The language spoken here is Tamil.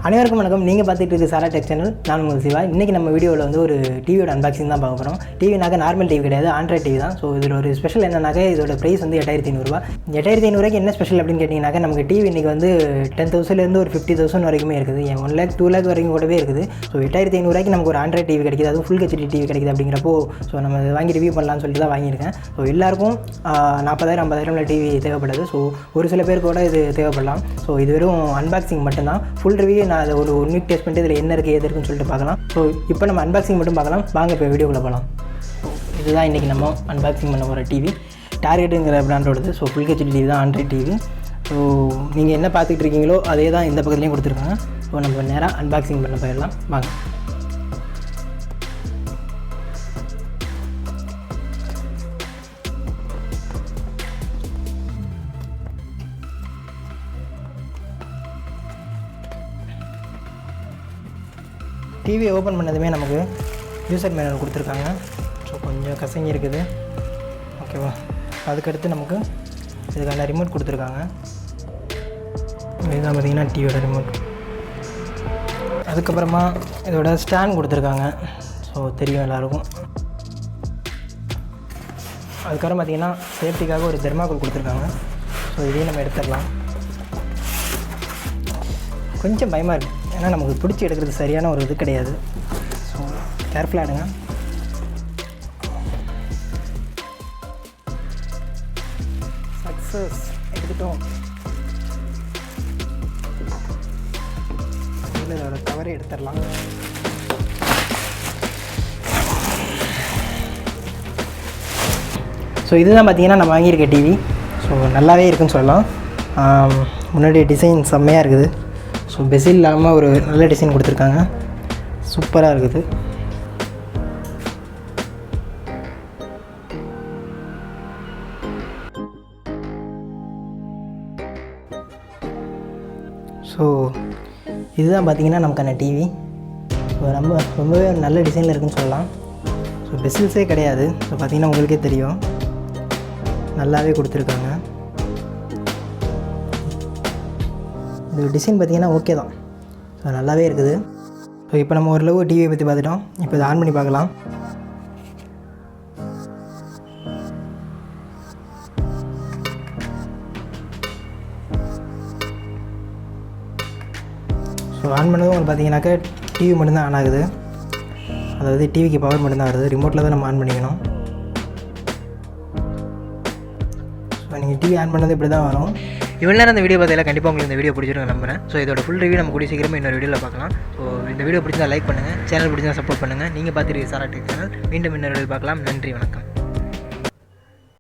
அனைவருக்கும் வணக்கம். நீங்கள் பார்த்துட்டு இருக்க சாராடெக் சேனல். நான் உங்கள் சிவா. இன்றைக்கி நம்ம வீடியோவில் வந்து ஒரு டிவியோட அன்பாக்சிங் தான் பார்க்க போகிறோம். டிவினாக்க நார்மல் டிவி கிடையாது, ஆண்ட்ராய்ட் டிவி தான். ஸோ இதில் ஒரு ஸ்பெஷல் என்னன்னாக்க இதோட ப்ரைஸ் வந்து 8500 8500 என்ன ஸ்பெஷல் அப்படின்னு கேட்டிங்கனாக்கா நமக்கு டிவி இன்றைக்கி வந்து 10,000 ஒரு 50,000 வரைக்குமே இருக்குது. 1 lakh 2 lakh வரைக்கும் கூடவே இருக்குது. ஸோ 8500 நமக்கு ஒரு ஆண்ட்ராய்ட் டிவி கிடைக்கிது, அதுவும் ஃபுல் ஹெச்டி டிவி கிடைக்கிது. அப்படிங்கிறப்போ ஸோ நம்ம வாங்கி ரிவ்யூ பண்ணலாம்னு சொல்லிட்டு தான் வாங்கியிருக்கேன். ஸோ எல்லாருக்கும் 40,000 50,000 டிவி தேவைப்படுது. ஸோ ஒரு சில பேர் கூட இது தேவைப்படலாம். ஸோ இது வெறும் அன்பாக்சிங் மட்டும்தான். ஃபுல் ரிவ்யூ நான் அதை ஒரு 1 வீக் டெஸ்ட் பண்ணிட்டு இதில் என்ன இருக்குது எது இருக்குன்னு சொல்லிட்டு பார்க்கலாம். ஸோ இப்போ நம்ம அன்பாக்சிங் மட்டும் பார்க்கலாம். வாங்க இப்போ வீடியோக்குள்ளே போகலாம். இதுதான் இன்றைக்கி நம்ம அன்பாக்சிங் பண்ண போகிற டிவி. டார்கெட்டுங்கிற பிராண்டோடது. ஸோ ஃபுல் ஹெச்டி டிவி தான், ஆண்ட்ராய்ட் டிவி. ஸோ நீங்கள் என்ன பார்த்துட்டு இருக்கீங்களோ அதே தான் இந்த பக்கத்துலேயும் கொடுத்துருக்காங்க. ஸோ நம்ம நேராக அன்பாக்சிங் பண்ண போயிடலாம். வாங்க. டிவியை ஓப்பன் பண்ணதுமே நமக்கு யூசர் மேனுவல் கொடுத்துருக்காங்க. ஸோ கொஞ்சம் கசங்கி இருக்குது, ஓகேவா. அதுக்கடுத்து நமக்கு இதுக்கான ரிமோட் கொடுத்துருக்காங்க. இதுதான் பார்த்திங்கன்னா டிவியோட ரிமோட். அதுக்கப்புறமா இதோட ஸ்டாண்ட் கொடுத்துருக்காங்க. ஸோ தெரியும் எல்லாருக்கும். அதுக்கப்புறம் பார்த்திங்கன்னா சேஃப்டிக்காக ஒரு தெர்மாக்கோல் கொடுத்துருக்காங்க. ஸோ இதையும் நம்ம எடுத்துடலாம். கொஞ்சம் பயமாக இருக்குது, ஏன்னா நமக்கு பிடிச்சி எடுக்கிறது சரியான ஒரு இது கிடையாது. ஸோ கேர்ஃபுல்லாக எடுங்க. சக்ஸஸ், எடுத்துட்டோம். இதில் இதோட கவரை எடுத்துடலாம். ஸோ இதுதான் பார்த்திங்கன்னா நான் வாங்கியிருக்க டிவி. ஸோ நல்லாவே இருக்குதுன்னு சொல்லலாம். முன்னாடி டிசைன் செம்மையாக இருக்குது. ஸோ பெசில் இல்லாமல் ஒரு நல்ல டிசைன் கொடுத்துருக்காங்க. சூப்பராக இருக்குது. ஸோ இதுதான் பார்த்திங்கன்னா நமக்கான டிவி. ஸோ ரொம்பவே நல்ல டிசைனில் இருக்குதுன்னு சொல்லலாம். ஸோ பெசில்ஸே கிடையாது. ஸோ பார்த்திங்கன்னா உங்களுக்கே தெரியும், நல்லாவே கொடுத்துருக்காங்க. இந்த டிசைன் பார்த்திங்கன்னா ஓகே தான். ஸோ நல்லாவே இருக்குது. ஸோ இப்போ நம்ம ஓரளவு டிவியை பற்றி பார்த்துட்டோம். இப்போ இதை ஆன் பண்ணி பார்க்கலாம். ஸோ ஆன் பண்ணதும் உங்களுக்கு பார்த்தீங்கன்னாக்கா டிவி மட்டும்தான் ஆன் ஆகுது. அதாவது டிவிக்கு பவர் மட்டும்தான் வருது. ரிமோட்டில் தான் நம்ம ஆன் பண்ணிக்கணும். ஸோ நீங்கள் டிவி ஆன் பண்ணது இப்படி தான் வரும். இவ்வளோ நேரம் இந்த வீடியோ பார்த்தீங்கன்னா கண்டிப்பாக உங்களுக்கு இந்த வீடியோ பிடிச்சிருக்க நம்புறேன். ஸோ இதோட ஃபுல் ரிவ்யூ நம்ம கூடிய சீக்கிரமாக இன்னொரு வீடியோவில் பார்க்கலாம். ஸோ இந்த வீடியோ பிடிச்சா லைக் பண்ணுங்கள், சேனல் பிடிச்சா சப்போர்ட் பண்ணுங்கள். நீங்கள் பார்த்துருக்கீங்க சாராடெக் சேனல். மீண்டும் இன்னொரு வீடியோ பார்க்கலாம். நன்றி, வணக்கம்.